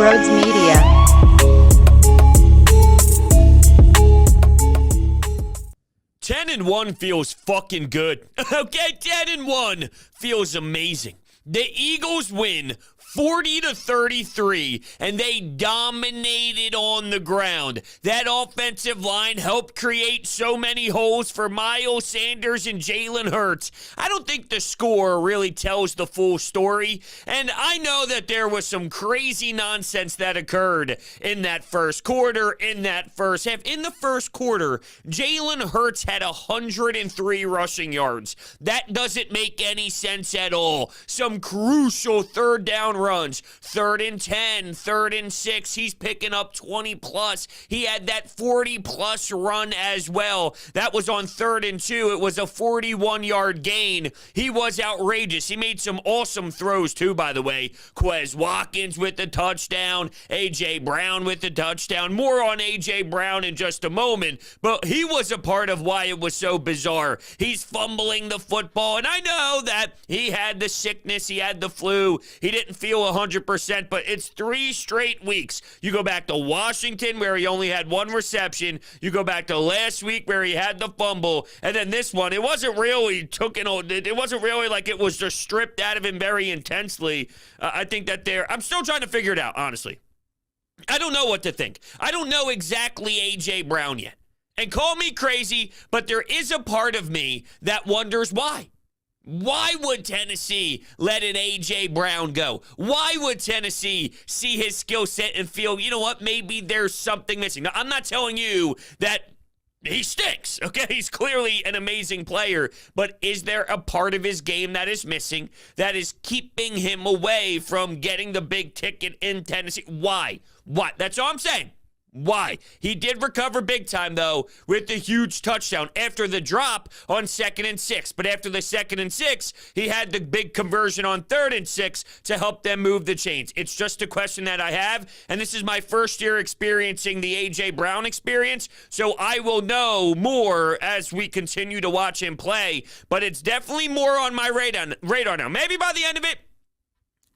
Brodes Media. Ten and 1 feels fucking good. Okay, 10-1 feels amazing. The Eagles win 40-33, and they dominated on the ground. That offensive line helped create so many holes for Miles Sanders and Jalen Hurts. I don't think the score really tells the full story, and I know that there was some crazy nonsense that occurred in that first quarter, in that first half. In the first quarter, Jalen Hurts had 103 rushing yards. That doesn't make any sense at all. Some crucial third down runs, 3rd and 10, 3rd and 6, he's picking up 20 plus. He had that 40 plus run as well. That was on 3rd and 2. It was a 41-yard gain. He was outrageous. He made some awesome throws too, by the way. Quez Watkins with the touchdown, A.J. Brown with the touchdown. More on A.J. Brown in just a moment, but he was a part of why it was so bizarre. He's fumbling the football, and I know that he had the sickness, he had the flu, he didn't feel 100%, but it's 3 straight weeks. You go back to Washington, where he only had 1 reception. You go back to last week, where he had the fumble, and then this one, it wasn't really like it was just stripped out of him very intensely. I think that I'm still trying to figure it out, honestly. I don't know what to think. I don't know exactly A.J. Brown yet. And call me crazy, but there is a part of me that wonders why. Why would Tennessee let an A.J. Brown go? Why would Tennessee see his skill set and feel, you know what, maybe there's something missing? Now, I'm not telling you that he stinks, okay? He's clearly an amazing player, but is there a part of his game that is missing, that is keeping him away from getting the big ticket in Tennessee? Why? What? That's all I'm saying. Why? He did recover big time, though, with the huge touchdown after the drop on 2nd and 6. But after the 2nd and 6, he had the big conversion on 3rd and 6 to help them move the chains. It's just a question that I have, and this is my first year experiencing the A.J. Brown experience, so I will know more as we continue to watch him play. But it's definitely more on my radar now. Maybe by the end of it,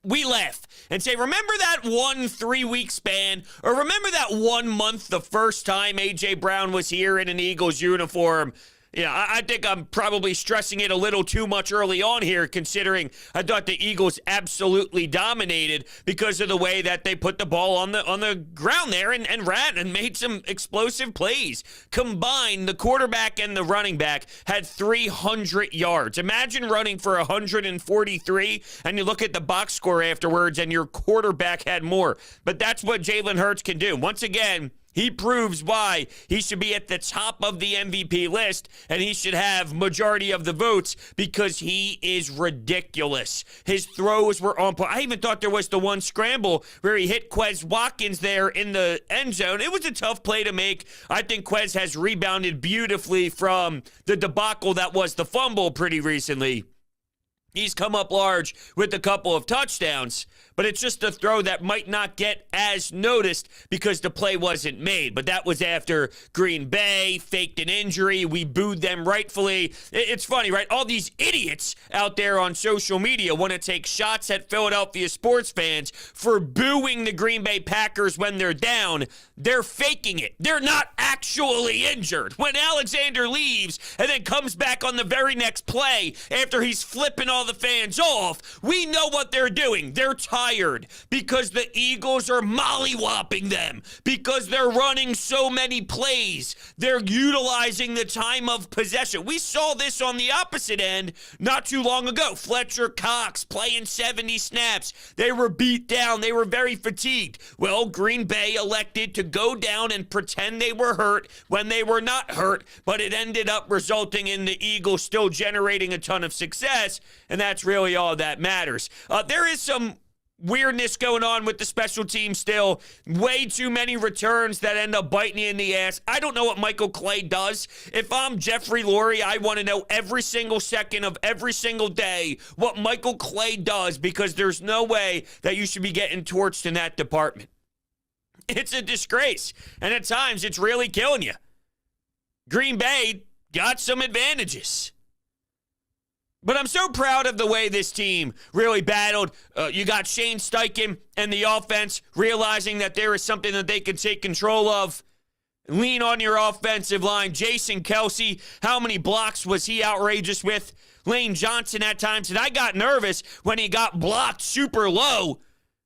we laugh and say, remember that 1 3-week span? Or remember that 1 month the first time A.J. Brown was here in an Eagles uniform? Yeah, I think I'm probably stressing it a little too much early on here, considering I thought the Eagles absolutely dominated because of the way that they put the ball on the ground there and ran and made some explosive plays. Combined, the quarterback and the running back had 300 yards. Imagine running for 143, and you look at the box score afterwards, and your quarterback had more. But that's what Jalen Hurts can do. Once again, he proves why he should be at the top of the MVP list, and he should have majority of the votes because he is ridiculous. His throws were on point. I even thought there was the one scramble where he hit Quez Watkins there in the end zone. It was a tough play to make. I think Quez has rebounded beautifully from the debacle that was the fumble pretty recently. He's come up large with a couple of touchdowns, but it's just a throw that might not get as noticed because the play wasn't made. But that was after Green Bay faked an injury. We booed them rightfully. It's funny, right? All these idiots out there on social media want to take shots at Philadelphia sports fans for booing the Green Bay Packers when they're down. They're faking it. They're not actually injured. When Alexander leaves and then comes back on the very next play after he's flipping all the fans off, we know what they're doing. They're tired because the Eagles are mollywopping them because they're running so many plays. They're utilizing the time of possession. We saw this on the opposite end not too long ago. Fletcher Cox playing 70 snaps. They were beat down. They were very fatigued. Well, Green Bay elected to go down and pretend they were hurt when they were not hurt, but it ended up resulting in the Eagles still generating a ton of success, and that's really all that matters. There is some weirdness going on with the special team still. Way too many returns that end up biting you in the ass. I don't know what Michael Clay does. If I'm Jeffrey Lurie, I want to know every single second of every single day what Michael Clay does, because there's no way that you should be getting torched in that department. It's a disgrace, and at times it's really killing you. Green Bay got some advantages. But I'm so proud of the way this team really battled. You got Shane Steichen and the offense realizing that there is something that they can take control of. Lean on your offensive line. Jason Kelsey, how many blocks was he outrageous with? Lane Johnson at times. And I got nervous when he got blocked super low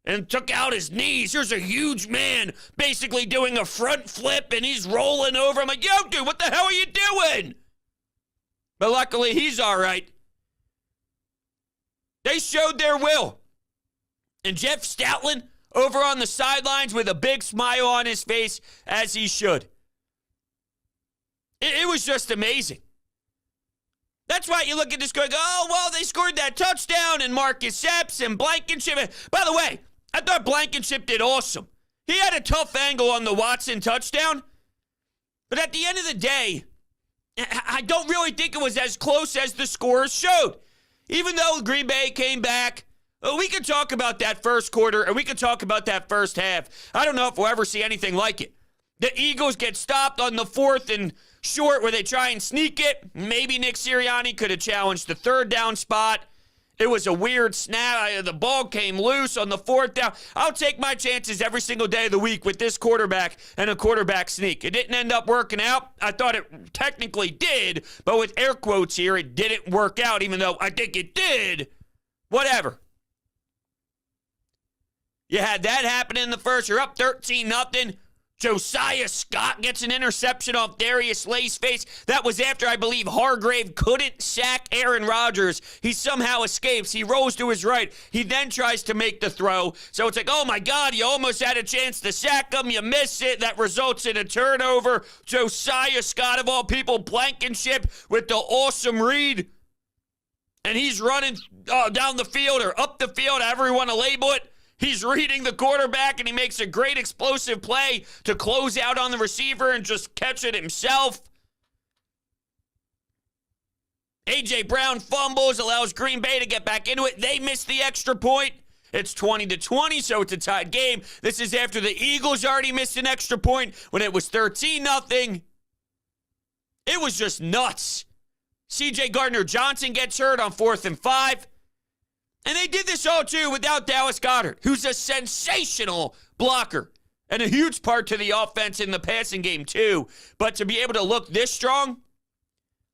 and took out his knees. Here's a huge man basically doing a front flip and he's rolling over. I'm like, yo, dude, what the hell are you doing? But luckily, he's all right. They showed their will. And Jeff Stoutland over on the sidelines with a big smile on his face, as he should. It was just amazing. That's why you look at this going, oh, well, they scored that touchdown, and Marcus Epps and Blankenship. By the way, I thought Blankenship did awesome. He had a tough angle on the Watson touchdown. But at the end of the day, I don't really think it was as close as the scores showed. Even though Green Bay came back, we could talk about that first quarter, and we could talk about that first half. I don't know if we'll ever see anything like it. The Eagles get stopped on the 4th and short where they try and sneak it. Maybe Nick Sirianni could have challenged the 3rd down spot. It was a weird snap. The ball came loose on the 4th down. I'll take my chances every single day of the week with this quarterback and a quarterback sneak. It didn't end up working out. I thought it technically did, but with air quotes here, it didn't work out, even though I think it did. Whatever. You had that happen in the first. You're up 13-0. Josiah Scott gets an interception off Darius Slay's face. That was after, I believe, Hargrave couldn't sack Aaron Rodgers. He somehow escapes. He rolls to his right. He then tries to make the throw. So it's like, oh, my God, you almost had a chance to sack him. You miss it. That results in a turnover. Josiah Scott, of all people, Blankenship with the awesome read. And he's running down the field or up the field, however you want to label it. He's reading the quarterback, and he makes a great explosive play to close out on the receiver and just catch it himself. A.J. Brown fumbles, allows Green Bay to get back into it. They miss the extra point. It's 20-20, so it's a tied game. This is after the Eagles already missed an extra point when it was 13-0. It was just nuts. C.J. Gardner-Johnson gets hurt on 4th and 5. And they did this all, too, without Dallas Goedert, who's a sensational blocker and a huge part to the offense in the passing game, too. But to be able to look this strong,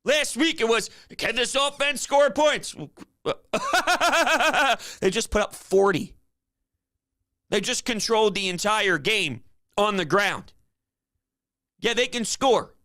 last week it was, can this offense score points? They just put up 40. They just controlled the entire game on the ground. Yeah, they can score.